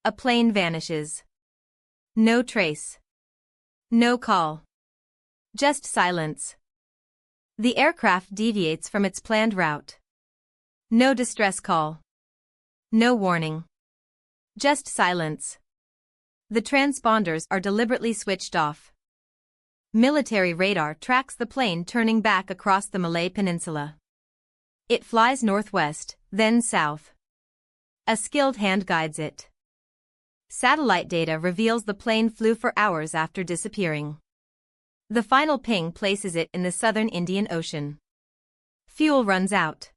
A plane vanishes. No trace. No call. Just silence. The aircraft deviates from its planned route. No distress call. No warning. Just silence. The transponders are deliberately switched off. Military radar tracks the plane turning back across the Malay Peninsula. It flies northwest, then south. A skilled hand guides it. Satellite data reveals the plane flew for hours after disappearing. The final ping places it in the southern Indian Ocean. Fuel runs out.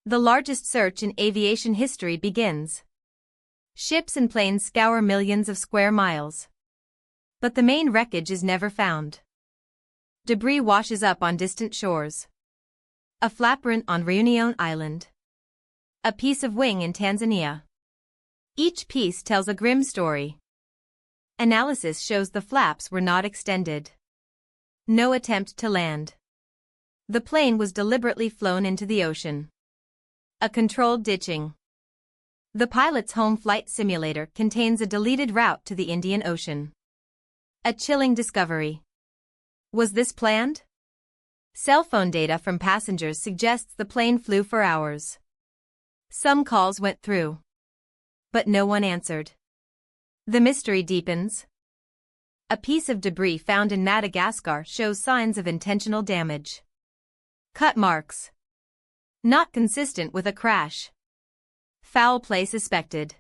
The largest search in aviation history begins. Ships and planes scour millions of square miles. But the main wreckage is never found. Debris washes up on distant shores. A flapprint on Reunion Island. A piece of wing in Tanzania. Each piece tells a grim story. Analysis shows the flaps were not extended. No attempt to land. The plane was deliberately flown into the ocean. A controlled ditching. The pilot's home flight simulator contains a deleted route to the Indian Ocean. A chilling discovery. Was this planned? Cell phone data from passengers suggests the plane flew for hours. Some calls went through. But no one answered. The mystery deepens. A piece of debris found in Madagascar shows signs of intentional damage. Cut marks. Not consistent with a crash. Foul play suspected.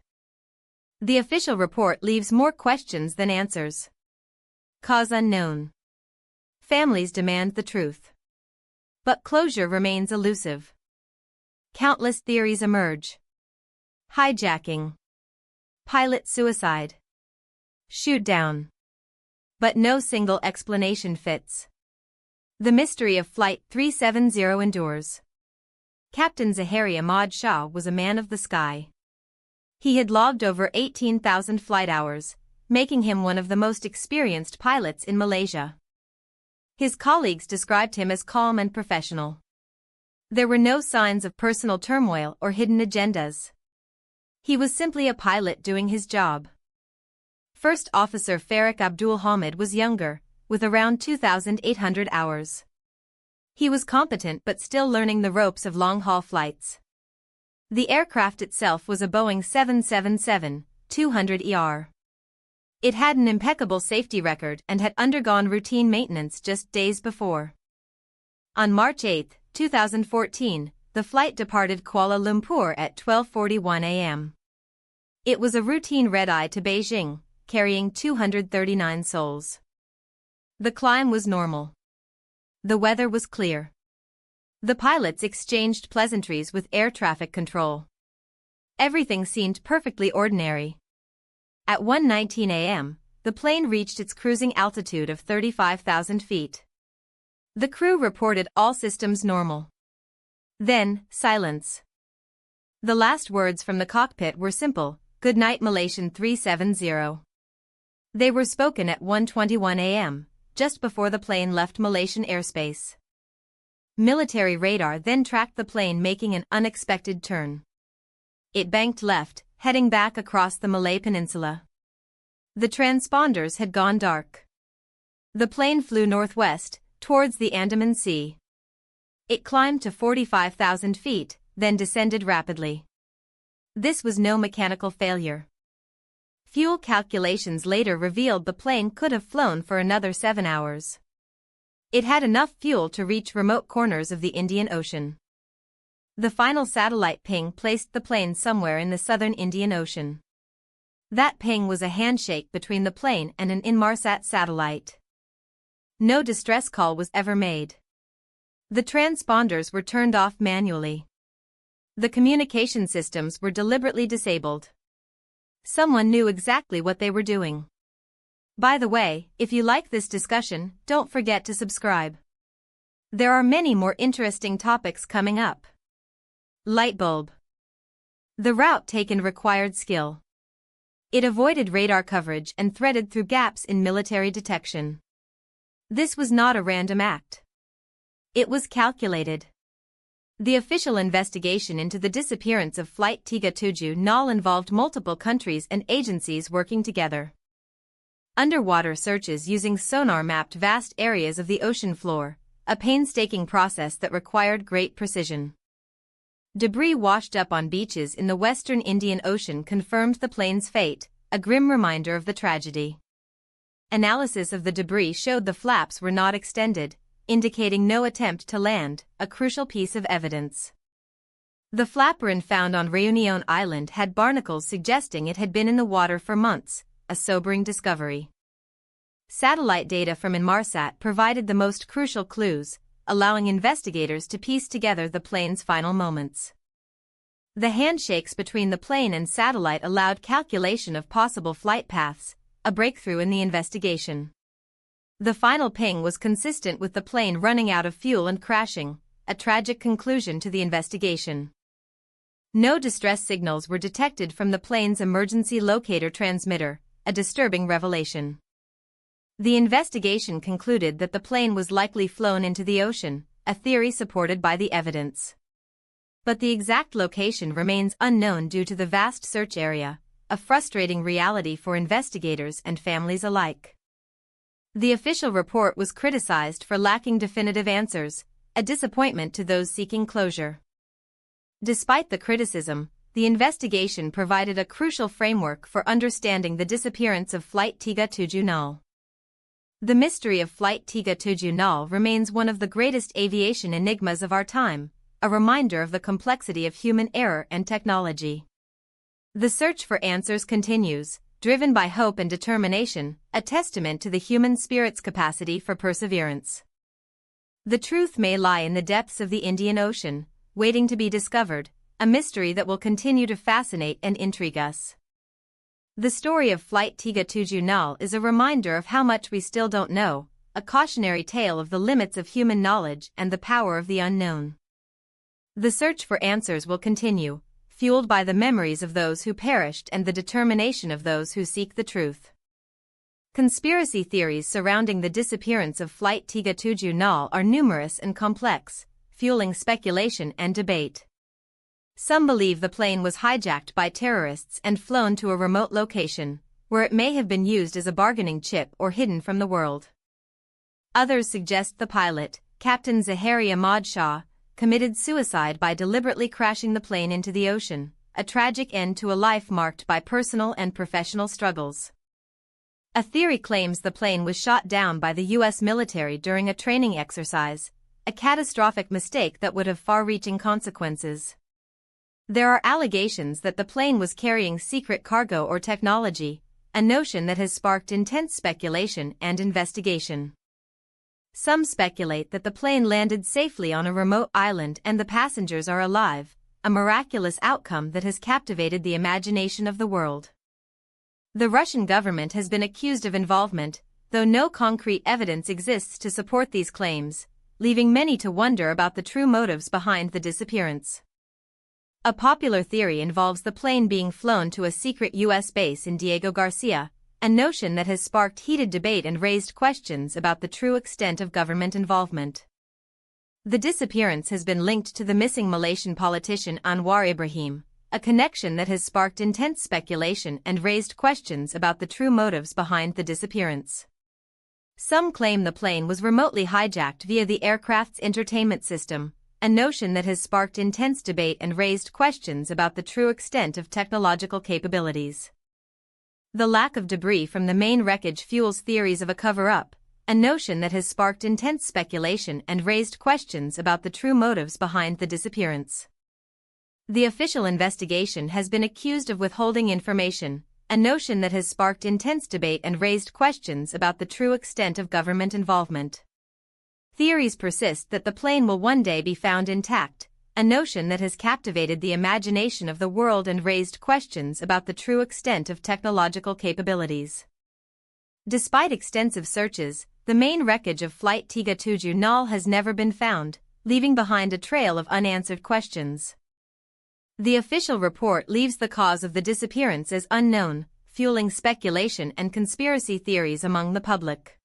The official report leaves more questions than answers. Cause unknown. Families demand the truth. But closure remains elusive. Countless theories emerge. Hijacking. Pilot suicide. Shoot down. But no single explanation fits. The mystery of Flight 370 endures. Captain Zahari Ahmad Shah was a man of the sky. He had logged over 18,000 flight hours, making him one of the most experienced pilots in Malaysia. His colleagues described him as calm and professional. There were no signs of personal turmoil or hidden agendas. He was simply a pilot doing his job. First Officer Farik Abdul Hamid was younger, with around 2,800 hours. He was competent but still learning the ropes of long-haul flights. The aircraft itself was a Boeing 777-200ER. It had an impeccable safety record and had undergone routine maintenance just days before. On March 8, 2014, the flight departed Kuala Lumpur at 12:41 a.m. It was a routine red-eye to Beijing, carrying 239 souls. The climb was normal. The weather was clear. The pilots exchanged pleasantries with air traffic control. Everything seemed perfectly ordinary. At 1:19 a.m., the plane reached its cruising altitude of 35,000 feet. The crew reported all systems normal. Then, silence. The last words from the cockpit were simple, "Good night Malaysian 370." They were spoken at 1:21 a.m., just before the plane left Malaysian airspace. Military radar then tracked the plane making an unexpected turn. It banked left, heading back across the Malay Peninsula. The transponders had gone dark. The plane flew northwest, towards the Andaman Sea. It climbed to 45,000 feet, then descended rapidly. This was no mechanical failure. Fuel calculations later revealed the plane could have flown for another 7 hours. It had enough fuel to reach remote corners of the Indian Ocean. The final satellite ping placed the plane somewhere in the southern Indian Ocean. That ping was a handshake between the plane and an Inmarsat satellite. No distress call was ever made. The transponders were turned off manually. The communication systems were deliberately disabled. Someone knew exactly what they were doing. By the way, if you like this discussion, don't forget to subscribe. There are many more interesting topics coming up. Light bulb. The route taken required skill. It avoided radar coverage and threaded through gaps in military detection. This was not a random act. It was calculated. The official investigation into the disappearance of Flight 370 involved multiple countries and agencies working together. Underwater searches using sonar mapped vast areas of the ocean floor, a painstaking process that required great precision. Debris washed up on beaches in the western Indian Ocean confirmed the plane's fate, a grim reminder of the tragedy. Analysis of the debris showed the flaps were not extended, indicating no attempt to land, a crucial piece of evidence. The flaperon found on Réunion Island had barnacles suggesting it had been in the water for months, a sobering discovery. Satellite data from Inmarsat provided the most crucial clues, allowing investigators to piece together the plane's final moments. The handshakes between the plane and satellite allowed calculation of possible flight paths, a breakthrough in the investigation. The final ping was consistent with the plane running out of fuel and crashing, a tragic conclusion to the investigation. No distress signals were detected from the plane's emergency locator transmitter, a disturbing revelation. The investigation concluded that the plane was likely flown into the ocean, a theory supported by the evidence. But the exact location remains unknown due to the vast search area, a frustrating reality for investigators and families alike. The official report was criticized for lacking definitive answers, a disappointment to those seeking closure. Despite the criticism, the investigation provided a crucial framework for understanding the disappearance of Flight 370. The mystery of Flight 370 remains one of the greatest aviation enigmas of our time, a reminder of the complexity of human error and technology. The search for answers continues, driven by hope and determination, a testament to the human spirit's capacity for perseverance. The truth may lie in the depths of the Indian Ocean, waiting to be discovered, a mystery that will continue to fascinate and intrigue us. The story of Flight 370 is a reminder of how much we still don't know, a cautionary tale of the limits of human knowledge and the power of the unknown. The search for answers will continue, fueled by the memories of those who perished and the determination of those who seek the truth. Conspiracy theories surrounding the disappearance of Flight 370 are numerous and complex, fueling speculation and debate. Some believe the plane was hijacked by terrorists and flown to a remote location, where it may have been used as a bargaining chip or hidden from the world. Others suggest the pilot, Captain Zahari Ahmad Shah, committed suicide by deliberately crashing the plane into the ocean, a tragic end to a life marked by personal and professional struggles. A theory claims the plane was shot down by the U.S. military during a training exercise, a catastrophic mistake that would have far-reaching consequences. There are allegations that the plane was carrying secret cargo or technology, a notion that has sparked intense speculation and investigation. Some speculate that the plane landed safely on a remote island and the passengers are alive, a miraculous outcome that has captivated the imagination of the world. The Russian government has been accused of involvement, though no concrete evidence exists to support these claims, leaving many to wonder about the true motives behind the disappearance. A popular theory involves the plane being flown to a secret U.S. base in Diego Garcia, a notion that has sparked heated debate and raised questions about the true extent of government involvement. The disappearance has been linked to the missing Malaysian politician Anwar Ibrahim, a connection that has sparked intense speculation and raised questions about the true motives behind the disappearance. Some claim the plane was remotely hijacked via the aircraft's entertainment system, a notion that has sparked intense debate and raised questions about the true extent of technological capabilities. The lack of debris from the main wreckage fuels theories of a cover-up, a notion that has sparked intense speculation and raised questions about the true motives behind the disappearance. The official investigation has been accused of withholding information, a notion that has sparked intense debate and raised questions about the true extent of government involvement. Theories persist that the plane will one day be found intact, a notion that has captivated the imagination of the world and raised questions about the true extent of technological capabilities. Despite extensive searches, the main wreckage of Flight 370 has never been found, leaving behind a trail of unanswered questions. The official report leaves the cause of the disappearance as unknown, fueling speculation and conspiracy theories among the public.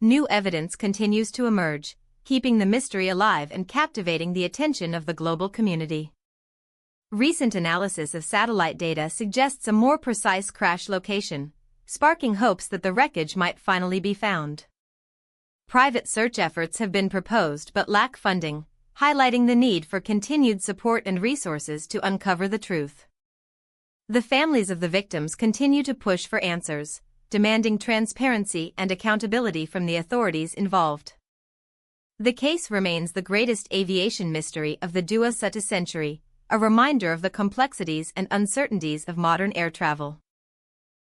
New evidence continues to emerge, keeping the mystery alive and captivating the attention of the global community. Recent analysis of satellite data suggests a more precise crash location, sparking hopes that the wreckage might finally be found. Private search efforts have been proposed but lack funding, highlighting the need for continued support and resources to uncover the truth. The families of the victims continue to push for answers, demanding transparency and accountability from the authorities involved. The case remains the greatest aviation mystery of the 21st century, a reminder of the complexities and uncertainties of modern air travel.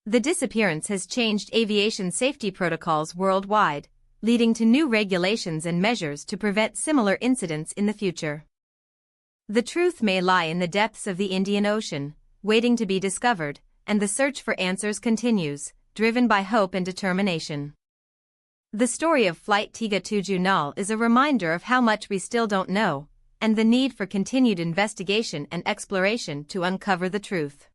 The disappearance has changed aviation safety protocols worldwide, leading to new regulations and measures to prevent similar incidents in the future. The truth may lie in the depths of the Indian Ocean, waiting to be discovered, and the search for answers continues, driven by hope and determination. The story of Flight 370 is a reminder of how much we still don't know, and the need for continued investigation and exploration to uncover the truth.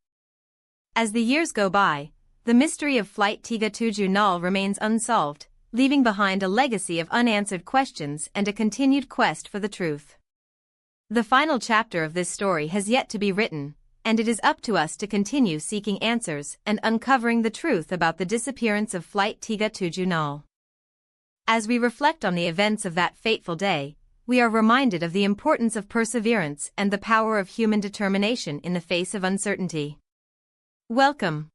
As the years go by, the mystery of Flight 370 remains unsolved, leaving behind a legacy of unanswered questions and a continued quest for the truth. The final chapter of this story has yet to be written, and it is up to us to continue seeking answers and uncovering the truth about the disappearance of Flight 370. As we reflect on the events of that fateful day, we are reminded of the importance of perseverance and the power of human determination in the face of uncertainty. Welcome.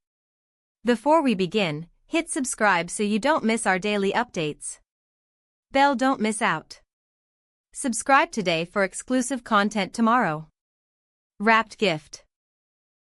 Before we begin, hit subscribe so you don't miss our daily updates. Bell don't miss out. Subscribe today for exclusive content tomorrow. Wrapped gift.